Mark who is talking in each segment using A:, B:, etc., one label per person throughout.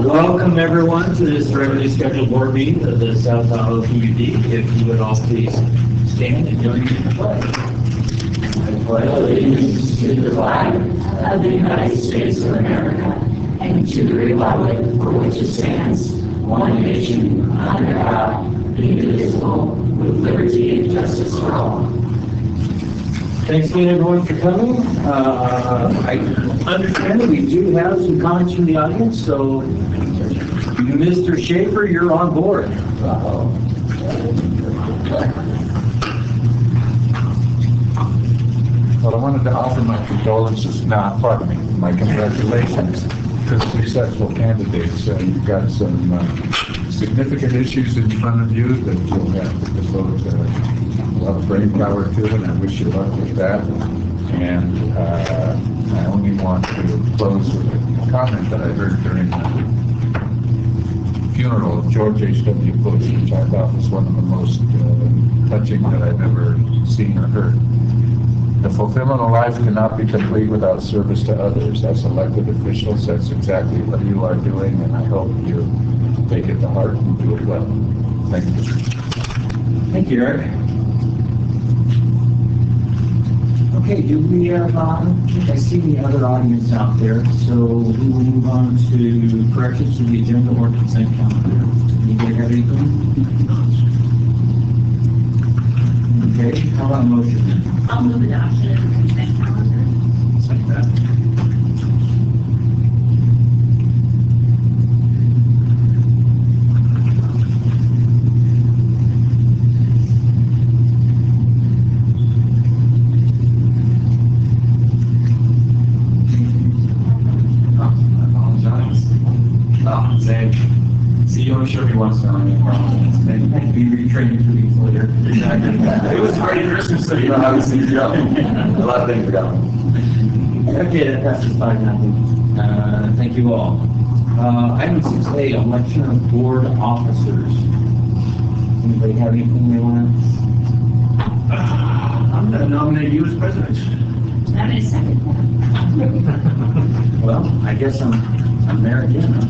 A: Welcome everyone to this regularly scheduled board meeting of the South Tahoe PUD. If you would all please stand and join me in the pledge. I pledge allegiance to the flag of the United States of America and to the republic for which it stands, one nation, under God, indivisible, with liberty and justice for all. Thanks again, everyone, for coming. I understand that we do have some comments from the audience, so Mr. Schaefer, you're on board.
B: Well, I wanted to offer my condolences, pardon me, my congratulations to the successful candidates. You've got some significant issues in front of you that you'll have to devote a lot of brain power to, and I wish you luck with that. And I only want to close with a comment that I heard during the funeral of George H.W. Bush, which I thought was one of the most touching that I've ever seen or heard. The fulfillment of life cannot be complete without service to others. As elected officials, that's exactly what you are doing, and I hope you take it to heart and do it well. Thank you.
A: Thank you, Eric. Okay, do we have, I see the other audience out there, so we will move on to corrections to the agenda or consent calendar. Anybody have anything? Okay, how about a motion then?
C: I'll move adoption of the consent calendar.
A: Second that.
D: I'm sure he wants to know any problems.
A: And be retrained for these later.
D: Exactly. It was very Christmas, so you know how to see a lot of things are going.
A: Okay, that passes 5-0. Thank you all. Item 6A, election of board officers. Anybody have anything they want to?
D: I'm going to nominate you as president.
C: I'm in a second.
A: Well, I guess I'm there again. Huh?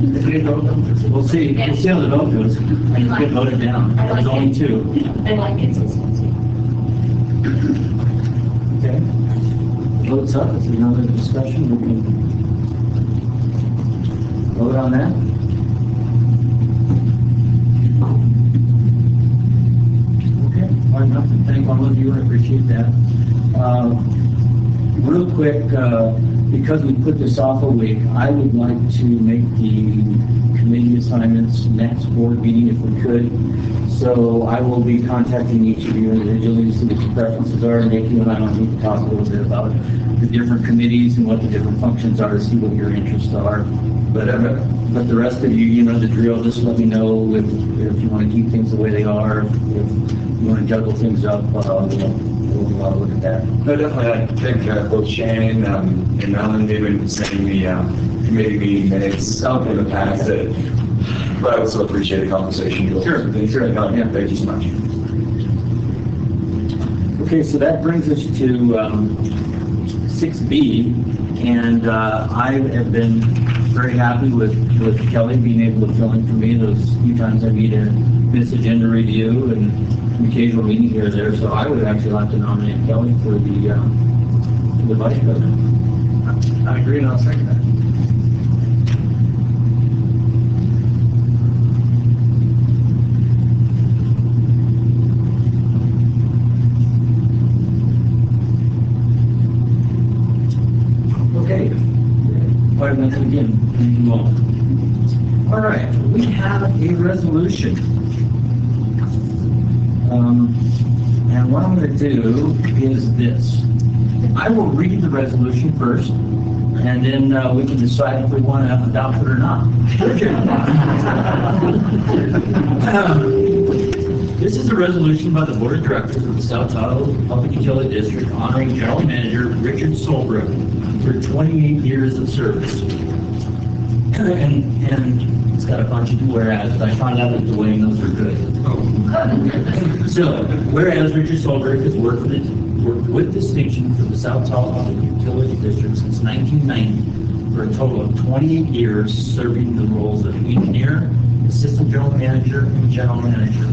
A: We'll see. We'll see how the vote goes. I can get voted down. There's only two.
C: I like it.
A: Okay. Votes up. If there's no other discussion, we can vote on that. Okay. All right, nothing. Thank all of you. I appreciate that. Real quick, because we put this off a week, I would like to make the committee assignments next board meeting if we could. So I will be contacting each of you individually to see what your preferences are. Nick, you and I don't need to talk a little bit about the different committees and what the different functions are to see what your interests are. But the rest of you, you know the drill. Just let me know if you want to keep things the way they are. If you want to juggle things up, we'll look at that.
D: No, definitely. I think both Shane and Melanie, they've been sending me committee meeting minutes in the past. But I also appreciate the conversation.
A: Sure.
D: Yeah, thank you so much.
A: Okay, so that brings us to 6B, and I have been very happy with Kelly being able to fill in for me those few times I miss agenda review and occasional meeting here or there. So I would actually like to nominate Kelly for the vice president.
D: I agree, and I'll second that.
A: Okay. Let's begin. Thank you all. All right, we have a resolution. And what I'm going to do is this. I will read the resolution first, and then we can decide if we want to adopt it or not. This is a resolution by the Board of Directors of the South Tahoe Public Utility District honoring General Manager Richard Solbrook for 28 years of service. And it's got a bunch of whereas, but I found out that Dwayne, those are good. So, whereas Richard Solberg has worked with distinction for the South Tahoe Public Utility District since 1990 for a total of 28 years, serving the roles of engineer, assistant general manager, and general manager.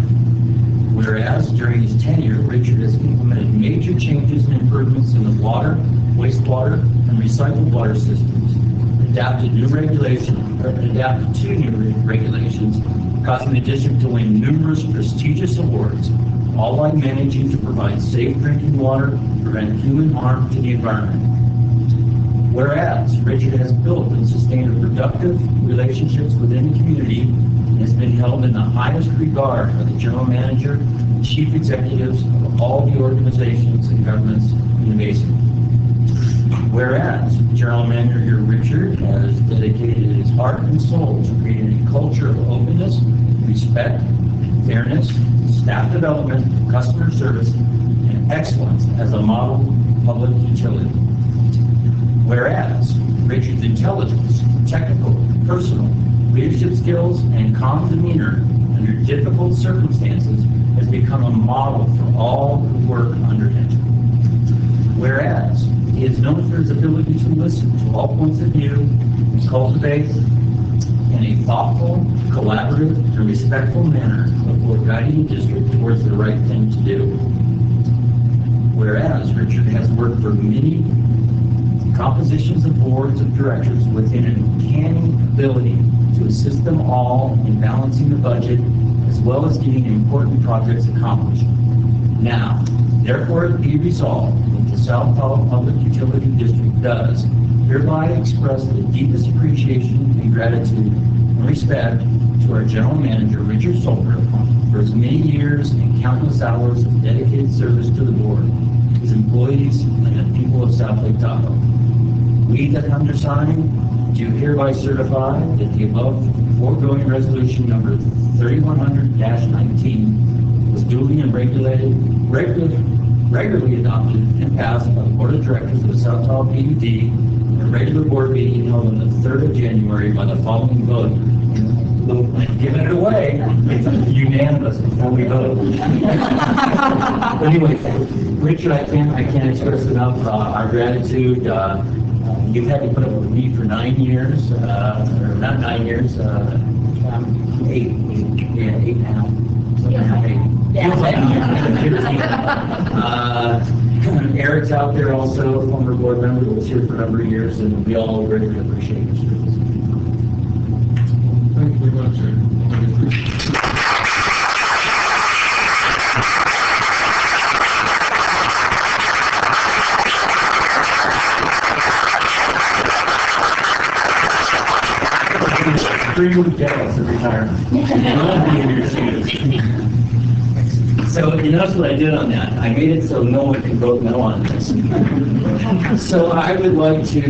A: Whereas during his tenure, Richard has implemented major changes and improvements in the water, wastewater, and recycled water systems, adapted to new regulations, causing the district to win numerous prestigious awards, all while managing to provide safe drinking water, prevent human harm to the environment. Whereas Richard has built and sustained productive relationships within the community and has been held in the highest regard by the general manager and chief executives of all the organizations and governments in the basin. Whereas General Manager Richard has dedicated his heart and soul to creating a culture of openness, respect, fairness, staff development, customer service, and excellence as a model public utility. Whereas Richard's intelligence, technical, personal, leadership skills, and calm demeanor under difficult circumstances has become a model for all who work under him. Whereas he is known for his ability to listen to all points of view and cultivate in a thoughtful, collaborative, and respectful manner before guiding the district towards the right thing to do. Whereas Richard has worked for many compositions of boards of directors with an uncanny ability to assist them all in balancing the budget as well as getting important projects accomplished. Now, therefore, it be resolved that the South Tahoe Public Utility District does hereby express the deepest appreciation and gratitude and respect to our General Manager, Richard Solberg, for his many years and countless hours of dedicated service to the board, his employees, and the people of South Lake Tahoe. We, the undersigned, do hereby certify that the above foregoing resolution number 3100-19 was duly and regularly adopted and passed by the Board of Directors of the South Tahoe PUD in a regular board meeting held on the 3rd of January by the following vote. And giving it away, it's unanimous before we vote. Anyway, Richard, I can't express enough our gratitude. You've had to put up with me for 9 years, or not 9 years, 8 now. Eric's out there also, former board member who was here for a number of years, and we all greatly appreciate your service.
B: Thank you very much, sir.
A: Extremely jealous of retirement. So you notice what I did on that? I made it so no one can vote no on this. So I would like to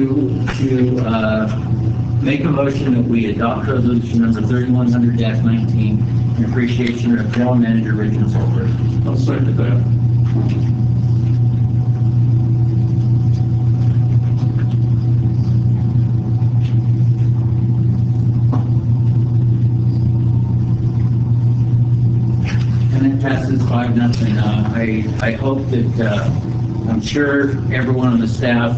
A: make a motion that we adopt resolution number 3100-19 in appreciation of General Manager Richard Solberg.
B: I'll second that.
A: And it passes 5-0. I hope that, I'm sure everyone on the staff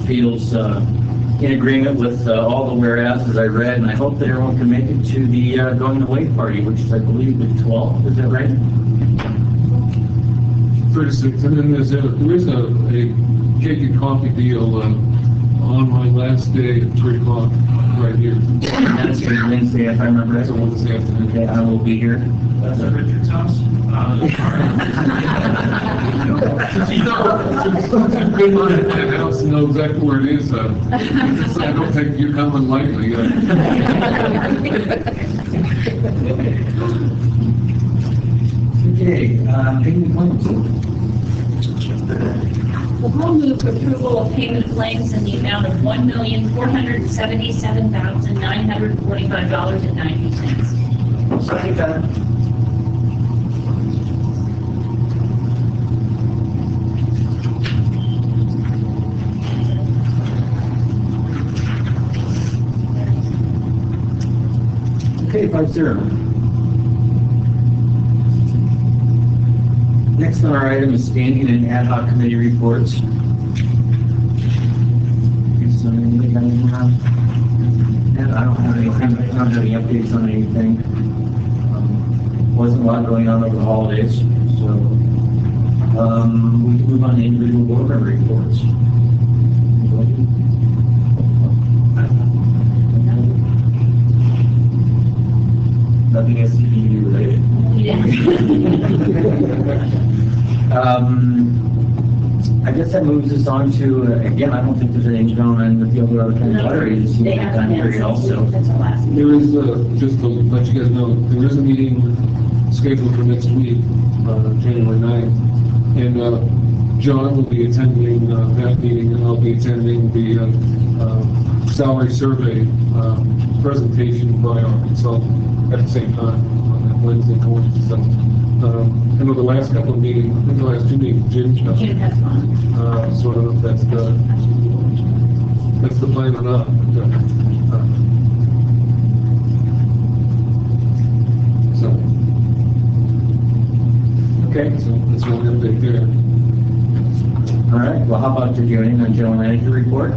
A: feels in agreement with all the whereas as I read, and I hope that everyone can make it to the going away party, which is, I believe, the 12th. Is that right?
B: 36, and then there is a cake and coffee deal on my last day at 3 o'clock right here.
A: And that's your Wednesday, if I remember right.
B: That's a Wednesday afternoon.
A: Okay, I will be here.
E: That's at Richard's house.
B: Good one at that house to know exactly where it is. I don't think you're coming lightly.
A: Okay, payment claims.
C: We'll move for approval of payment claims in the amount of $1,477,945.90.
A: Second that. Okay, 5-0. Next on our item is standing and ad hoc committee reports. Is there anything I have? And I don't have anything, I don't have any updates on anything. Wasn't a lot going on over the holidays, so we can move on to individual board member reports. Nothing SCD related. I guess that moves us on to, again, I don't think there's anything going on in the field of other kind of water agency
C: They have
A: time period also.
C: That's our last.
E: There is, just to let you guys know, there is a meeting scheduled for next week, January 9th, and John will be attending that meeting, and I'll be attending the salary survey presentation by our consultant at the same time on that Wednesday morning. So, I know the last couple of meetings, I think the last two meetings, Jim,
C: June has one.
E: sort of, that's the plan or not. So,
A: Okay,
E: so that's one update there.
A: all right, well, how about the joining on general manager report?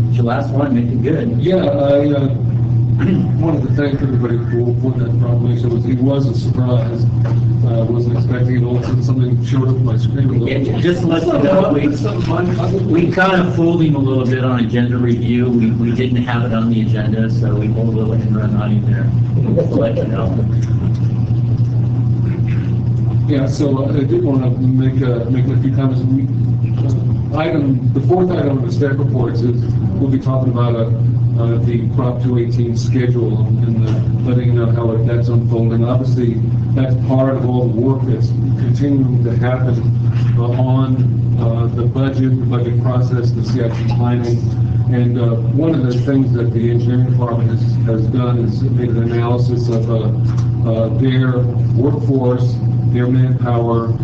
A: It's your last one, make it good.
E: Yeah, I wanted to thank everybody for that proclamation. It was a surprise. I wasn't expecting it. All of a sudden, something showed up on my screen.
A: Yeah, just to let you know, we kind of fooled him a little bit on agenda review. We didn't have it on the agenda, so we pulled a little end run on him there. Just to let you know.
E: Yeah, so I did want to make a few comments. The fourth item of the staff reports is we'll be talking about the Prop 218 schedule and letting you know how that's unfolding. Obviously, that's part of all the work that's continuing to happen on the budget process, the CIP planning. And one of the things that the engineering department has done is made an analysis of their workforce, their manpower,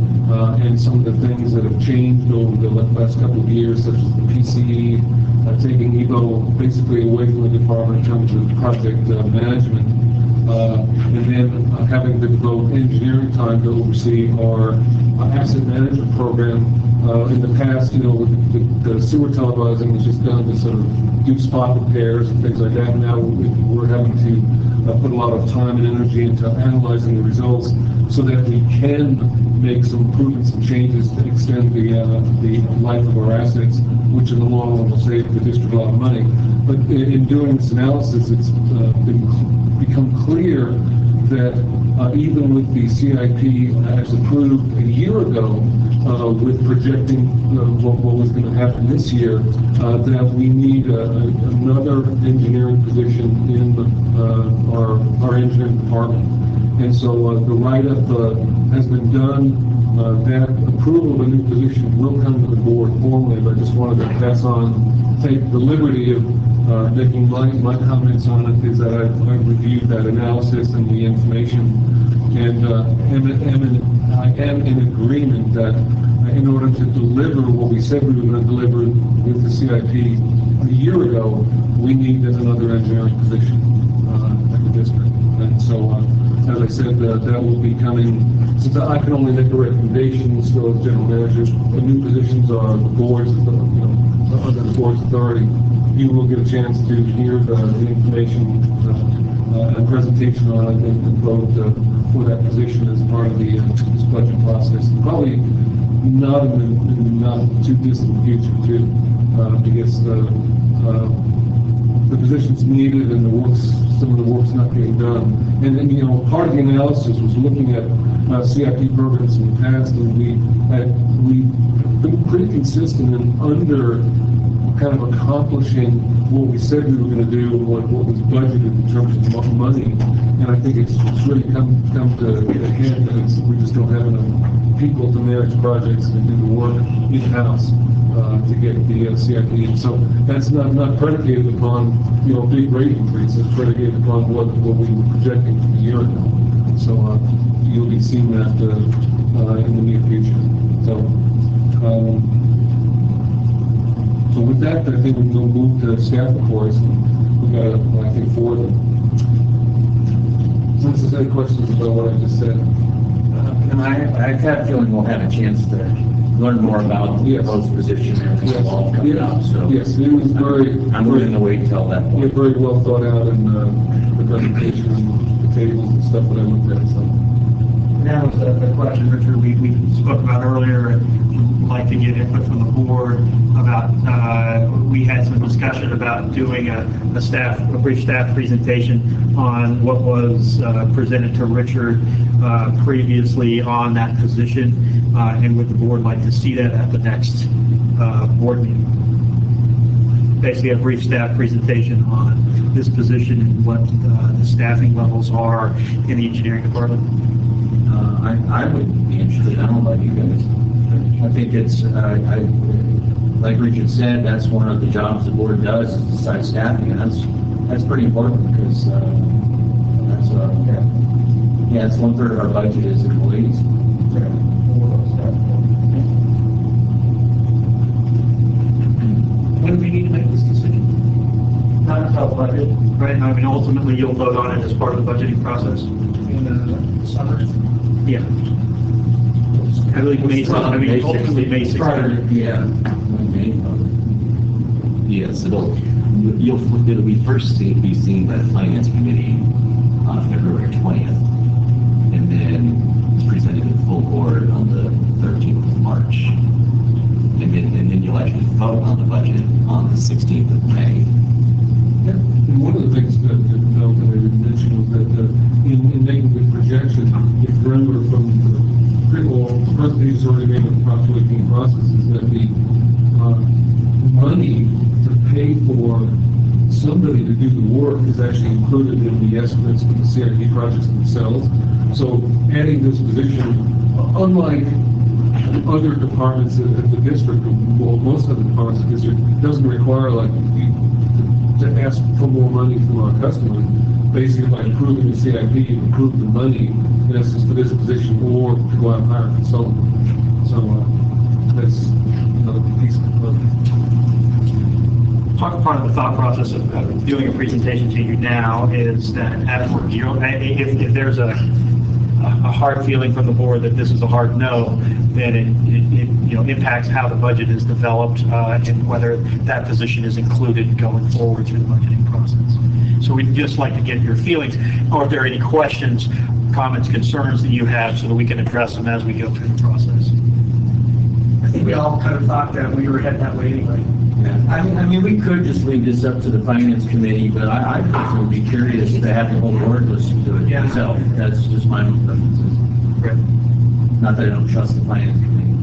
E: and some of the things that have changed over the last couple of years, such as the PCE, taking EVO basically away from the department in terms of project management, and then having to devote engineering time to oversee our asset management program. In the past, with the sewer televising was just done to sort of do spot repairs and things like that. Now we're having to put a lot of time and energy into analyzing the results so that we can make some improvements and changes to extend the life of our assets, which in the long run will save the district a lot of money. But in doing this analysis, it's become clear that even with the CIP as approved a year ago, with projecting what was going to happen this year, that we need another engineering position in our engineering department. And so the write-up has been done. That approval of a new position will come to the board formally, but I just wanted to take the liberty of making my comments on it, is that I've reviewed that analysis and the information, and I am in agreement that in order to deliver what we said we were going to deliver with the CIP a year ago, we need another engineering position at the district. And so, as I said, that will be coming. Since I can only make a recommendation, still as general manager, the new positions are the board's, under the board's authority. You will get a chance to hear the information and presentation on it and vote for that position as part of this budget process. Probably not in the not too distant future, too, because the position's needed and some of the work's not getting done. And then, part of the analysis was looking at CIP programs in the past, and we've been pretty consistent in under kind of accomplishing what we said we were going to do and what was budgeted in terms of money. And I think it's really come to a head that we just don't have enough people to manage projects and do the work in-house to get the CIP. And so that's not predicated upon big rate increases. It's predicated upon what we were projecting a year ago. So you'll be seeing that in the near future. So with that, I think we will move to staff reports. We've got, I think, 4 of them. Since there's any questions about what I just said.
A: Can And I have a feeling we'll have a chance to learn more about the
E: Yes.
A: proposed position and
E: Yes,
A: it's all coming out, so.
E: yes, it was very,
A: I'm willing to wait until that
E: yeah,
A: point.
E: very well thought out in the presentation, and the tables and stuff that I looked at, so.
F: That was the question, Richard, we spoke about earlier, and would like to get input from the board about, we had some discussion about doing a brief staff presentation on what was presented to Richard previously on that position, and would the board like to see that at the next board meeting? Basically, a brief staff presentation on this position and what the staffing levels are in the engineering department.
A: I would be interested, I don't know about you guys. I think it's, like Richard said, that's one of the jobs the board does, is decide staffing, and that's pretty important, because, that's, yeah, it's 1/3 of our budget is employees.
F: When do we need to make this decision? Not until budget. Right, I mean, ultimately, you'll vote on it as part of the budgeting process. In the summer? Yeah. I believe ultimately May 16th.
A: Yeah.
G: Yes, it'll be first be seen by the Finance Committee on February 20th, and then it's presented to the full board on the 13th of March. And then you'll actually vote on the budget on the 16th of May.
E: And one of the things that Mel mentioned was that in making the projection, if you remember from the presentation already made of the Prop 218 process, is that the money to pay for somebody to do the work is actually included in the estimates for the CIP projects themselves. So adding this position, unlike other departments at the district, well, most other departments of the district, doesn't require like to ask for more money from our customers. Basically, by improving the CIP, you improve the money, in essence, for this position, or to go out and hire a consultant. So that's another piece of the puzzle.
F: Part of the thought process of doing a presentation to you now is that afterward, if there's a hard feeling from the board that this is a hard no, then it impacts how the budget is developed and whether that position is included going forward through the budgeting process. So we'd just like to get your feelings, or if there are any questions, comments, concerns that you have, so that we can address them as we go through the process.
H: I think we all kind of thought that we were heading that way anyway.
A: Yeah. I mean, we could just leave this up to the Finance Committee, but I personally would be curious to have the whole board listen to it myself. That's just my own preferences.
F: Right.
A: Not that I don't trust the Finance Committee.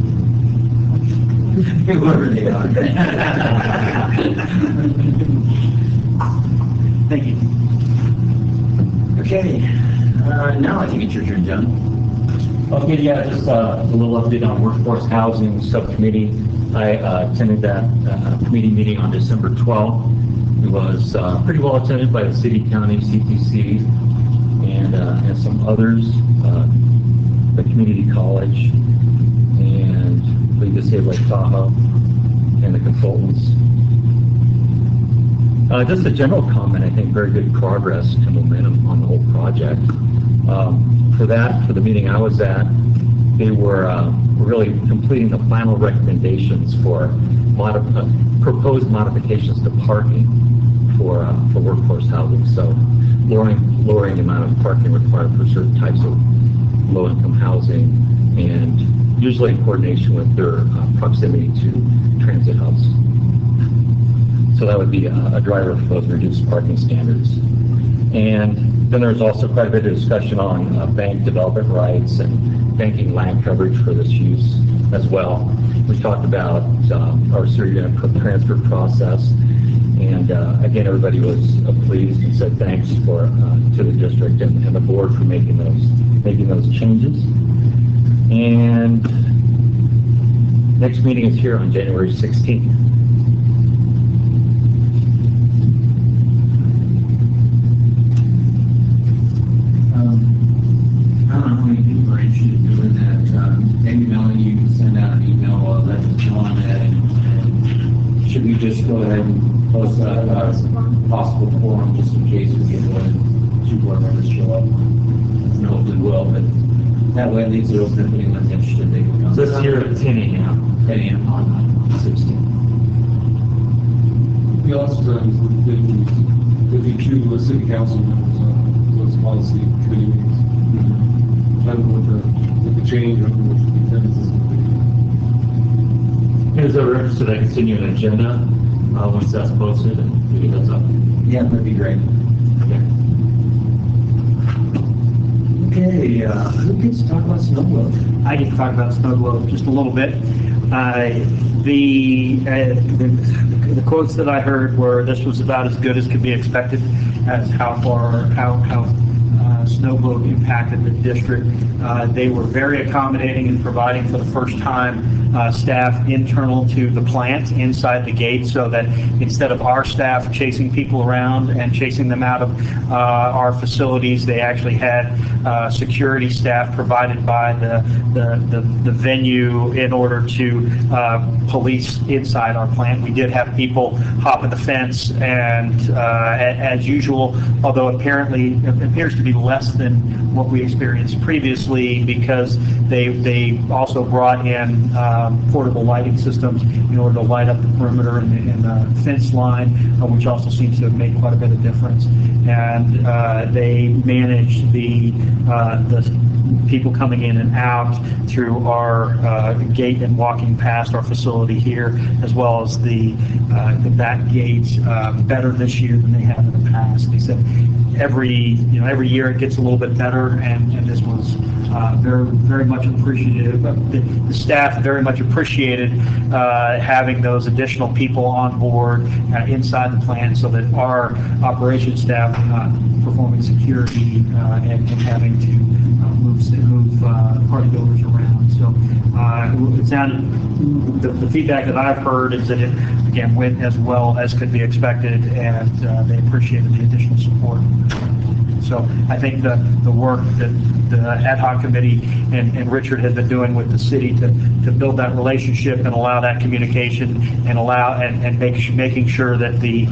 A: Whoever they are.
F: Thank you.
A: Okay, now I think it's your turn, John.
I: Okay, yeah, just a little update on Workforce Housing Subcommittee. I attended that committee meeting on December 12th. It was pretty well attended by the city, county, CTC, and some others, the community college, and I believe the Save Lake Tahoe, and the consultants. Just a general comment, I think very good progress and momentum on the whole project. For the meeting I was at, they were really completing the final recommendations for proposed modifications to parking for workforce housing. So lowering the amount of parking required for certain types of low-income housing, and usually in coordination with their proximity to transit hubs. So that would be a driver for those reduced parking standards. And then there's also quite a bit of discussion on bank development rights and banking land coverage for this use as well. We talked about our series transfer process, and again, everybody was pleased and said thanks to the district and the board for making those changes. And next meeting is here on January 16th.
A: I don't know how many people are interested in doing that. Maybe Melanie, you can send out an email, let us know on that. And should we just go ahead and post a possible forum just in case we get more than 2 board members show up? I don't know if we will, but
G: That way it leaves it open if anyone's interested, they can come.
I: This year at 10 a.m.
G: 10 a.m. on 16.
E: The last times, the DQ was city council members on those policy committee meetings. I don't know what the change or what the attendance is going to be.
I: Is there reference to that continuing agenda, once that's posted, and give you heads up?
G: Yeah, that'd be great. Okay, who gets to talk about snow globe?
F: I get to talk about snow globe just a little bit. The quotes that I heard were this was about as good as could be expected as how snow globe impacted the district. They were very accommodating in providing for the first time staff internal to the plant inside the gate, so that instead of our staff chasing people around and chasing them out of our facilities, they actually had security staff provided by the venue in order to police inside our plant. We did have people hop at the fence, and as usual, although apparently it appears to be less than what we experienced previously, because they also brought in portable lighting systems in order to light up the perimeter and the fence line, which also seems to have made quite a bit of difference. And they managed the people coming in and out through our gate and walking past our facility here, as well as the back gate, better this year than they have in the past. They said every year it gets a little bit better, and this was very much appreciative. The staff very much appreciated having those additional people on board inside the plant, so that our operations staff were not performing security and having to move party goers around. So it sounded, the feedback that I've heard is that it again went as well as could be expected, and they appreciated the additional support. So I think the work that the ad hoc committee and Richard had been doing with the city to build that relationship and allow that communication and making sure that the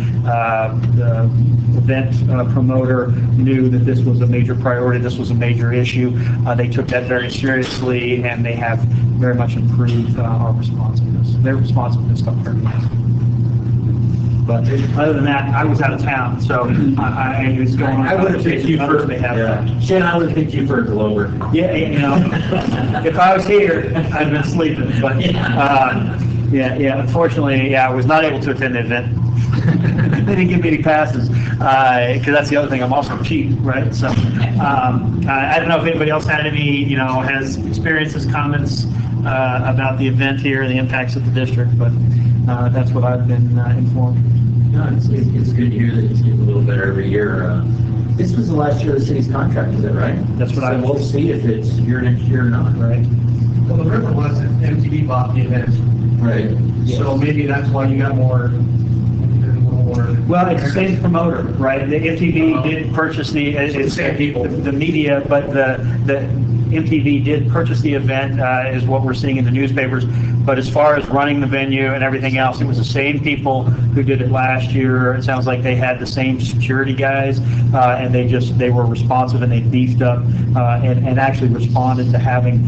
F: event promoter knew that this was a major priority, this was a major issue. They took that very seriously, and they have very much improved our responsiveness, their responsiveness to our needs. But other than that, I was out of town, so I was going on.
I: I would have picked you for, Shane, I would have picked you for a Glover.
F: Yeah, if I was here, I'd been sleeping, but, unfortunately, I was not able to attend the event. They didn't give me any passes, because that's the other thing, I'm also cheap, right? So, I don't know if anybody else had any, has experiences, comments, about the event here, the impacts of the district, but, that's what I've been informed.
I: No, it's good to hear that it's getting a little better every year. This was the last year of the city's contract, is that right?
F: That's what
I: so we'll see if it's here next year or not, right?
H: Well, the rumor was that MTV bought the event.
I: Right.
H: So maybe that's why you got more.
F: Well, it's the same promoter, right? The MTV did purchase the media, but the MTV did purchase the event, is what we're seeing in the newspapers. But as far as running the venue and everything else, it was the same people who did it last year. It sounds like they had the same security guys, and they were responsive, and they beefed up and actually responded to having.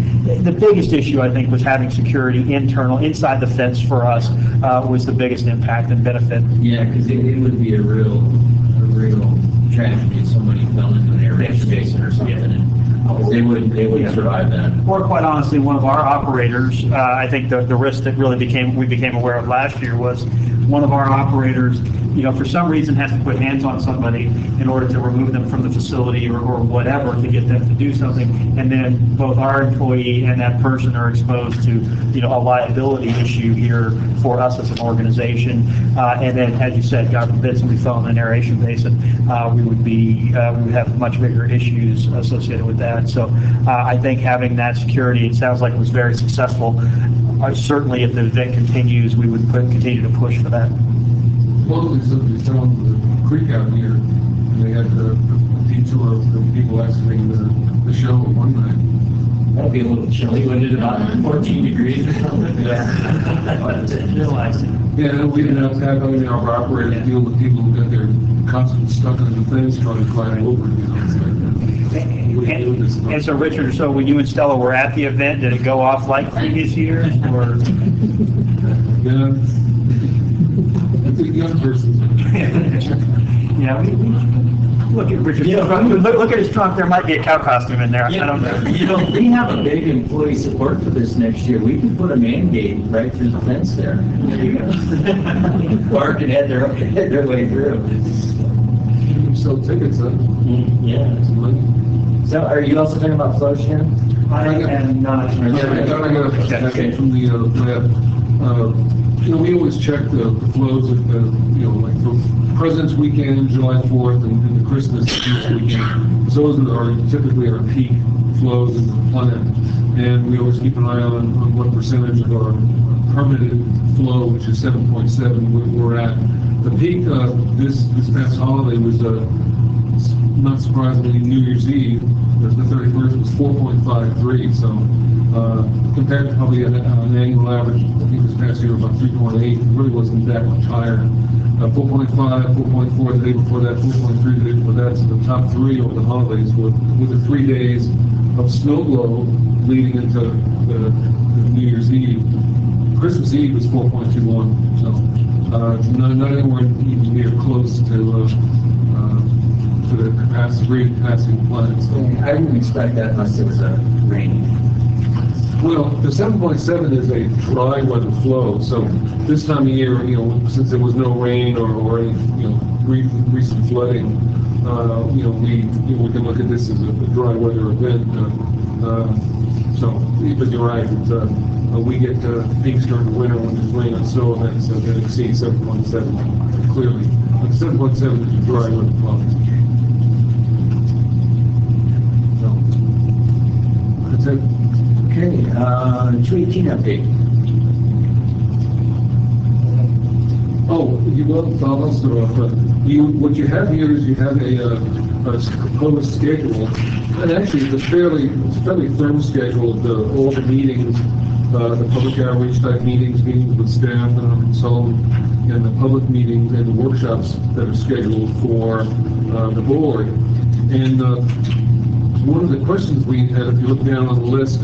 F: The biggest issue, I think, was having security inside the fence for us was the biggest impact and benefit.
G: Yeah, because it would be a real tragedy if somebody fell into an air basin or something. And they wouldn't survive that.
F: Or quite honestly, one of our operators, I think the risk that really we became aware of last year was one of our operators, for some reason has to put hands on somebody in order to remove them from the facility or whatever to get them to do something. And then both our employee and that person are exposed to, a liability issue here for us as an organization. And then, as you said, God forbid somebody fell in an aeration basin, we would have much bigger issues associated with that. So I think having that security, it sounds like it was very successful. Certainly, if the event continues, we would continue to push for that.
E: Supposedly somebody fell into the creek out here, and they had a detour of the people exiting the show at one night.
I: That'd be a little chilly, wouldn't it? About 14 degrees or something.
E: Yeah, we didn't have to have any of our operators deal with people who got their constantly stuck on the fence trying to climb over. we're doing this.
F: And so Richard, so when you and Stella were at the event, did it go off like previous years or?
E: Yeah. It's a young person.
F: Yeah, look at Richard, look at his trunk, there might be a cow costume in there, I don't know.
I: You know, we have a big employee support for this next year. We can put a man gate right through the fence there. There you go. Bark and head their way through.
E: So tickets, huh?
I: Yeah.
E: Some money.
I: So are you also talking about flow, Shannon?
H: I am not.
E: I got a question from the lab. You know, we always check the flows of the, you know, like for President's Weekend, July 4th, and the Christmas weekend. Those are typically our peak flows in the plant. And we always keep an eye on what percentage of our permitted flow, which is 7.7, we're at. The peak this past holiday was, not surprisingly, New Year's Eve. The 31st was 4.53, so compared to probably an annual average, I think this past year about 3.8, it really wasn't that much higher. 4.5, 4.4 the day before that, 4.3 the day before that, so the top three over the holidays with the 3 days of snow glow leading into the New Year's Eve. Christmas Eve was 4.21, so not anywhere even near close to the capacity plant. So.
I: I wouldn't expect that unless it was raining.
E: Well, the 7.7 is a dry weather flow, so this time of year, you know, since there was no rain or any, you know, recent flooding, you know, we can look at this as a dry weather event. So, but you're right, we get peaks during the winter when there's rain and snow events that exceed 7.7 clearly. But 7.7 is a dry weather flow. So, that's it.
I: Okay, 218 update.
E: Oh, you will, I'll start off. What you have here is you have a proposed schedule, and actually it's a fairly firm schedule of all the meetings, the public outreach type meetings with staff and our consultant, and the public meetings and the workshops that are scheduled for the board. And one of the questions we had, if you look down on the list,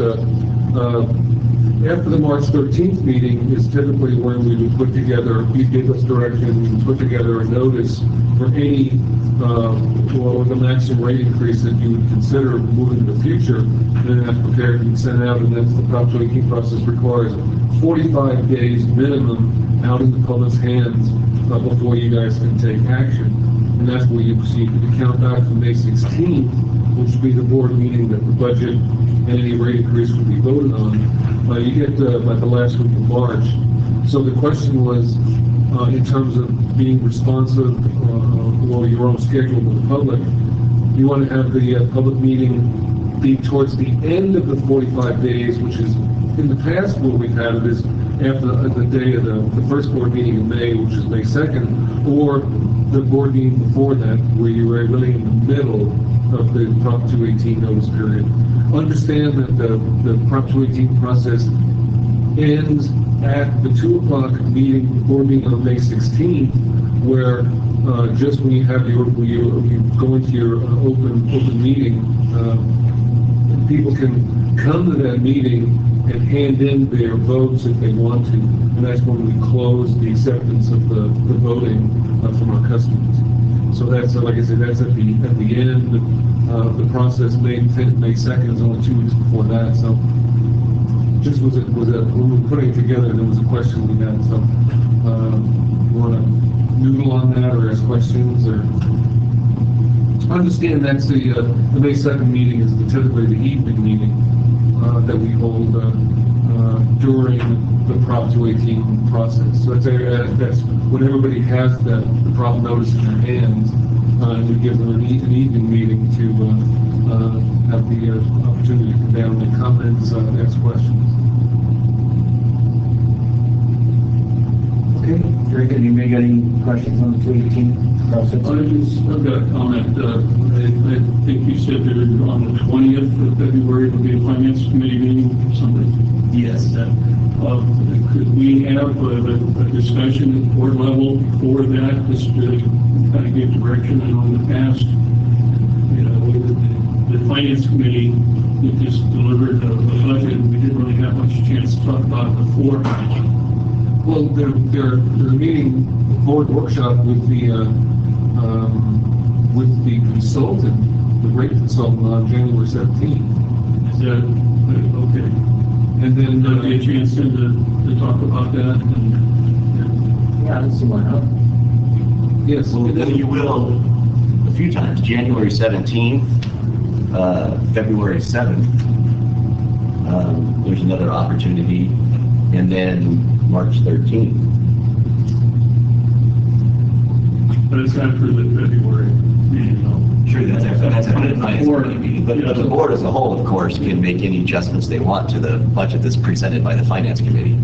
E: after the March 13th meeting is typically when we would put together, you give us direction, we would put together a notice for any, or the maximum rate increase that you would consider moving in the future, and then that's prepared and sent out, and that's the Prop 218 process requires 45 days minimum out in the public's hands before you guys can take action. And that's where you proceed to count back from May 16th, which would be the board meeting that the budget and any rate increase would be voted on. You get by the last week of March. So the question was, in terms of being responsive or your own schedule with the public, you want to have the public meeting be towards the end of the 45 days, which is in the past what we've had it is after the day of the first board meeting in May, which is May 2nd, or the board meeting before that, where you were really in the middle of the Prop 218 notice period. Understand that the Prop 218 process ends at the 2 o'clock meeting, board meeting on May 16th, where just when you have you go into your open meeting, people can come to that meeting and hand in their votes if they want to, and that's when we close the acceptance of the voting from our customers. So that's, like I said, that's at the end of the process. May 5th, May 2nd is only 2 weeks before that. So just when we were putting it together, there was a question we had. So you want to noodle on that or ask questions or understand that's the May 2nd meeting is typically the evening meeting that we hold during the Prop 218 process. So that's when everybody has the prop notice in their hands, and we give them an evening meeting to have the opportunity to come down and make comments, ask questions.
I: Okay, very good. Anybody got any questions on the 218 process?
J: I've got a comment. I think you said that on the 20th of February will be a finance committee meeting or something.
G: Yes.
J: Could we have a discussion at board level before that, just to kind of give direction? I know in the past, you know, the finance committee, we just delivered a budget, and we didn't really have much chance to talk about it before.
E: Well, they're meeting the board workshop with the consultant, the rate consultant on January 17th.
J: Is that, okay.
E: And then,
J: There'll be a chance then to talk about that, and
G: Yeah, I don't see why not.
E: yes.
G: Well, you will a few times, January 17th, February 7th, there's another opportunity, and then March 13th.
J: but it's after the February meeting, though.
G: Sure, that's after the finance committee meeting, but the board as a whole, of course, can make any adjustments they want to the budget that's presented by the finance committee.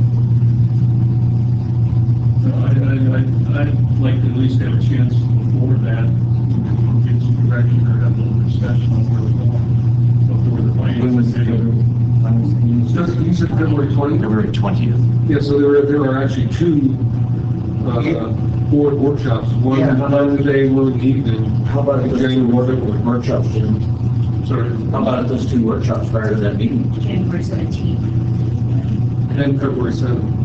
J: I'd like to at least have a chance before that, get some direction or have a little discussion on where we're going before the finance committee.
E: You said February 20th?
G: February 20th.
E: Yeah, so there are actually two board workshops, one in the day, one in the evening.
K: How about those two workshops, Jim?
J: Sorry.
K: How about those two workshops prior to that meeting?
C: January 17th.
E: And February 7th.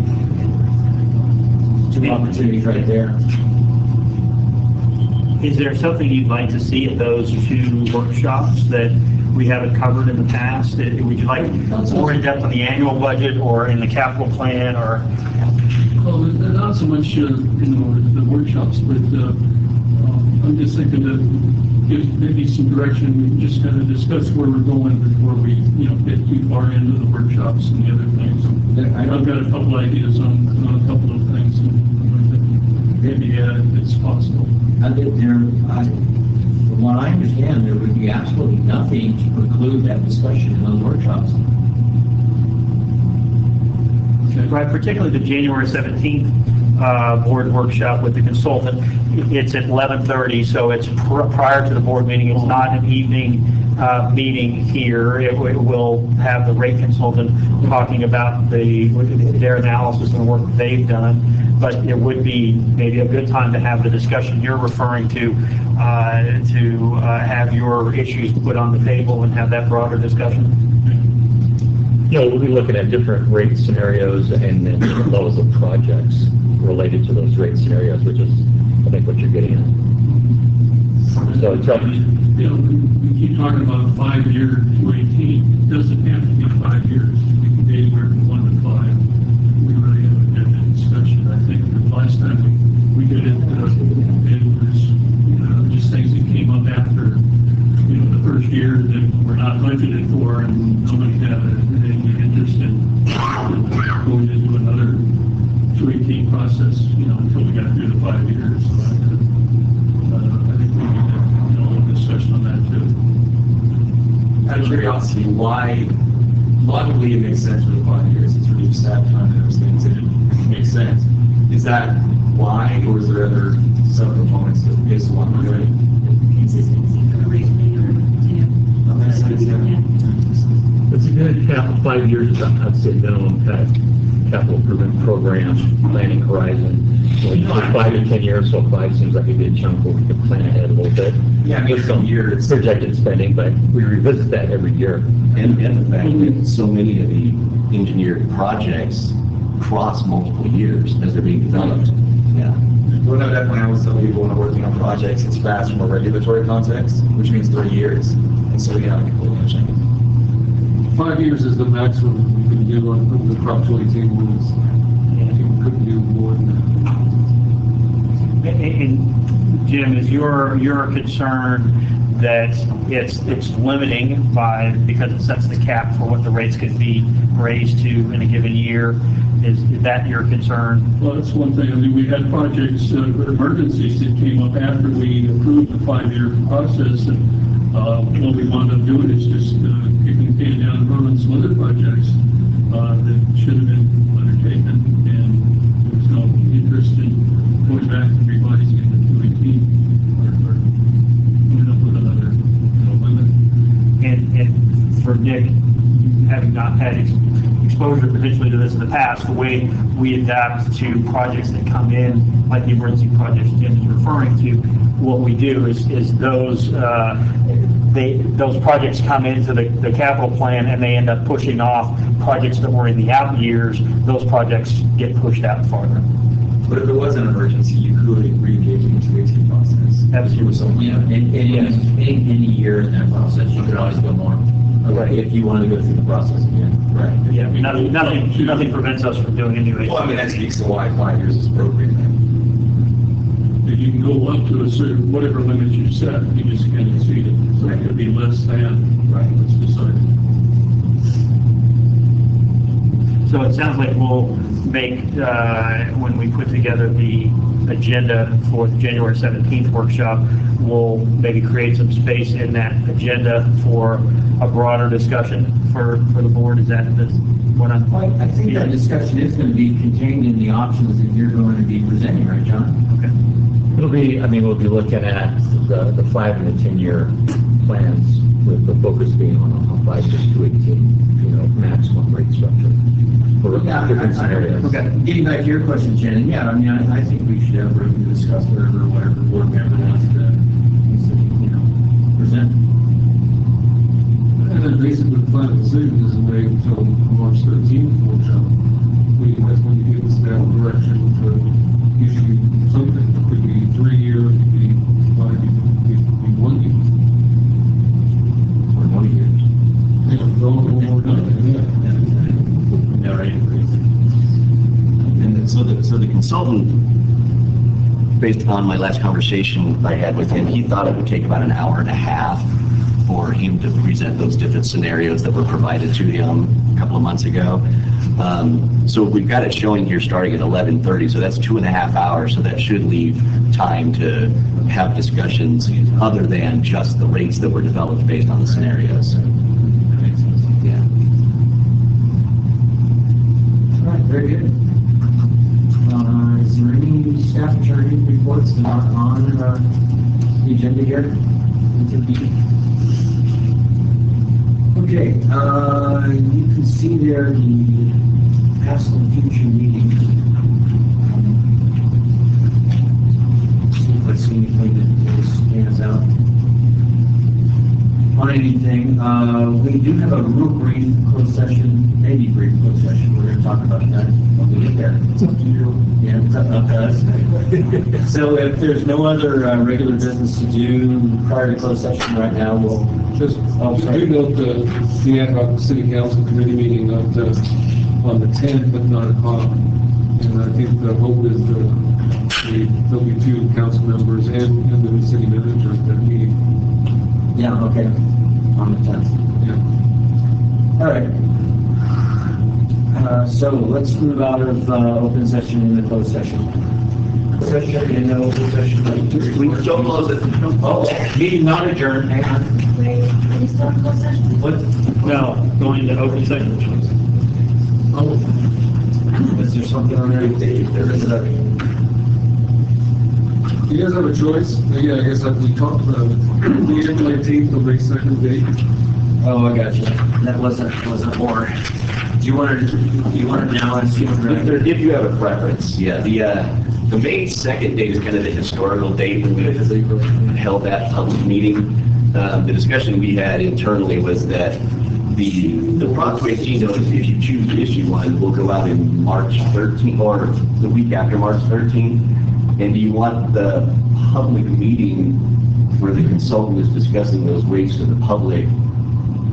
K: Two opportunities right there.
F: Is there something you'd like to see at those two workshops that we haven't covered in the past? Would you like more in-depth on the annual budget or in the capital plan or?
J: Well, not so much, the workshops, but I'm just thinking that gives maybe some direction. We can just kind of discuss where we're going before we, get too far into the workshops and the other things. I've got a couple ideas on a couple of things, and maybe it's possible.
K: From what I understand, there would be absolutely nothing to preclude that discussion in those workshops.
F: Right, particularly the January 17th board workshop with the consultant. It's at 11:30, so it's prior to the board meeting. It's not an evening meeting here. It will have the rate consultant talking about their analysis and the work they've done. But it would be maybe a good time to have the discussion you're referring to have your issues put on the table and have that broader discussion.
I: We'll be looking at different rate scenarios and then different levels of projects related to those rate scenarios, which is, I think, what you're getting at. So it's
J: we keep talking about 5 year to 18. It doesn't have to be 5 years. It can be anywhere from 1 to 5. We really haven't had that discussion. I think the last time we did it, it was just things that came up after the first year that were not budgeted for, and nobody had any interest in going into another 218 process, until we got through the 5 years. So I think we need to, a little discussion on that too.
D: Out of curiosity, why would it make sense for the 5 years? It's reduced staff time and those things, and it makes sense. Is that why, or is there other subcomponents that makes one good?
C: Consistency for the rate maker,
I: It's a good 5 years, I'd say minimum capital improvement program, planning horizon. Well, 5 to 10 years, so 5 seems like a good chunk where we can plan ahead a little bit.
D: Yeah, I mean,
I: With some
D: years.
I: projected spending, but we revisit that every year.
G: And the fact that so many of the engineered projects cross multiple years as they're being developed. Yeah.
D: Well, no, definitely, I always tell people when we're working on projects, it's fast from a regulatory context, which means 3 years. And so, yeah, I completely understand.
E: 5 years is the maximum you can do on the Prop 218 rules. You couldn't do more than that.
F: And Jim, is your concern that it's limiting because it sets the cap for what the rates could be raised to in a given year? Is that your concern?
J: Well, that's one thing. I mean, we had projects, emergencies that came up after we approved the 5-year process, and what we wound up doing is just kicking the can down the road on some other projects that should have been undertaken, and there was no interest in going back and revising it to 218 or coming up with another limit.
F: And for Nick, having not had exposure potentially to this in the past, the way we adapt to projects that come in, like the emergency projects Jim is referring to, what we do is those those projects come into the capital plan and they end up pushing off projects that were in the out years, those projects get pushed out farther.
D: But if there was an emergency, you could re-engage in the 218 process.
F: Absolutely.
K: Yeah, any year in that process, you could always go more.
F: Right.
K: If you want to go through the process again.
D: Right.
F: Yeah, nothing prevents us from doing a new.
D: Well, I mean, that speaks to why 5 years is appropriate.
J: If you can go up to a certain, whatever limit you set, you just can't exceed it. So it could be less than, what's decided.
F: So it sounds like we'll make, when we put together the agenda for the January 17th workshop, we'll maybe create some space in that agenda for a broader discussion for the board. Is that what I'm?
K: Well, I think that discussion is going to be contained in the options that you're going to be presenting, right, John?
F: Okay.
I: It'll be, I mean, we'll be looking at the 5 and the 10-year plans with the focus being on a 5 to 18, maximum rate structure for different scenarios.
K: Okay, getting back to your question, Shannon, yeah, I mean, I think we should have room to discuss whatever the board member wants to, present.
E: And then basically the final decision isn't made until March 13th workshop. That's when you give the staff direction to issue something. It could be 3 years, it could be 5 years, it could be 1 year.
K: Or 1 year.
E: Yeah, it's all over done, yeah.
K: Yeah, right.
G: And so the consultant, based on my last conversation I had with him, he thought it would take about an hour and a half for him to present those different scenarios that were provided to him a couple of months ago. So we've got it showing here starting at 11:30, so that's 2.5 hours, so that should leave time to have discussions other than just the rates that were developed based on the scenarios. Yeah.
K: All right, very good. Is there any staff attorney reports that are on the agenda here? Okay, you can see there the past and future meetings. See if I see anything that stands out on anything. We do have a real brief closed session, maybe brief closed session. We're going to talk about that when we get there. It's up to you. Yeah, it's up to us. So if there's no other regular business to do prior to closed session right now, we'll
E: Just,
K: sorry.
E: we note the ad-hoc city council committee meeting on the 10th at 9 o'clock. And I think the hope is there'll be 2 council members and the new city manager at that meeting.
K: Yeah, okay. On the 10th.
E: Yeah.
K: All right. So let's move out of open session into closed session. Session in the open session.
G: We don't close it.
K: Oh, meeting not adjourned. Hang on.
C: Wait, are we still in closed session?
K: What?
F: No, going into open session.
K: Oh. Is there something on there? There is a.
E: You guys have a choice? Yeah, I guess like we talked about it. The April 18th will be second date.
K: Oh, I got you. That wasn't more. Do you want to now and see what
G: If you have a preference, yeah. The May 2nd date is kind of the historical date when we held that public meeting. The discussion we had internally was that the Prop 218 notice, if you choose to issue one, will go out in March 13th or the week after March 13th. And do you want the public meeting where the consultant is discussing those rates to the public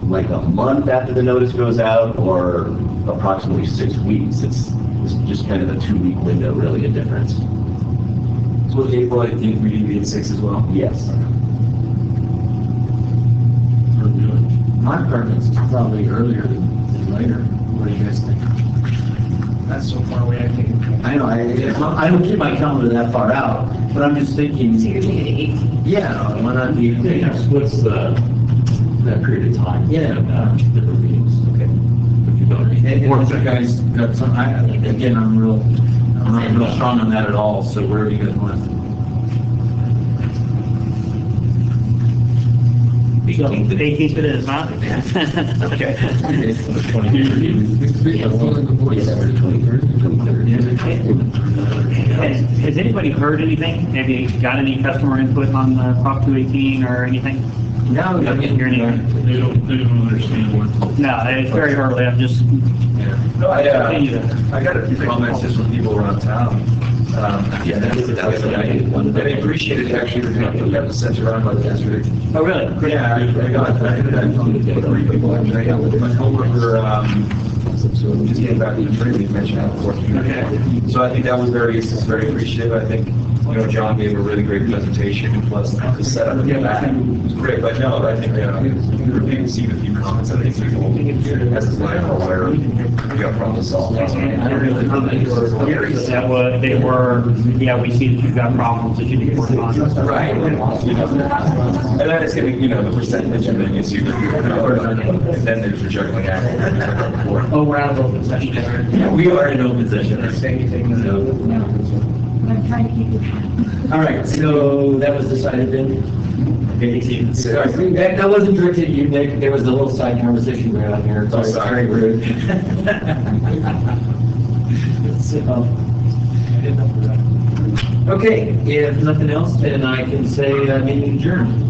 G: like a month after the notice goes out, or approximately 6 weeks? It's just kind of a 2-week window, really, a difference.
D: So with April, I think we need to be at 6 as well.
G: Yes.
K: My preference is probably earlier than later. What do you guys think?
H: That's so far away, I think.
K: I know, I don't keep my calendar that far out, but I'm just thinking.
C: So you're thinking the 18th?
K: Yeah, why not be?
I: What's that period of time?
K: Yeah.
I: Different meetings, okay.
K: And if you guys got some, again, I'm not real strong on that at all, so where do you guys want?
G: 18th.
F: 18th it is, huh?
G: Okay.
F: Has anybody heard anything? Have you got any customer input on the Prop 218 or anything?
K: Now we're getting here anyway.
J: They don't understand what.
F: No, it's very early, I'm just.
D: No, I got a few comments just from people around town.
G: Yeah, that was the idea.
D: They appreciated actually the fact that we got to send around by the yesterday.
F: Oh, really?
D: Yeah, I did that from 3 people. My coworker, just came back from the training, we mentioned that before. So I think that was very appreciative. I think, John gave a really great presentation, and plus the setup in the back was great. But no, I think, we received a few comments. I think people, as is life, are aware we got problems to solve.
F: They were, yeah, we see that you've got problems that you need to work on.
D: Right. And then it's getting, the percentage, and then you see and then there's the juggling act.
K: Oh, we're out of open session.
G: Yeah, we are in open session.
K: All right, so that was decided then? Sorry, that wasn't directed at you, Nick. There was a little side conversation going on here. It's very rude. Okay, if nothing else, then I can say meeting adjourned.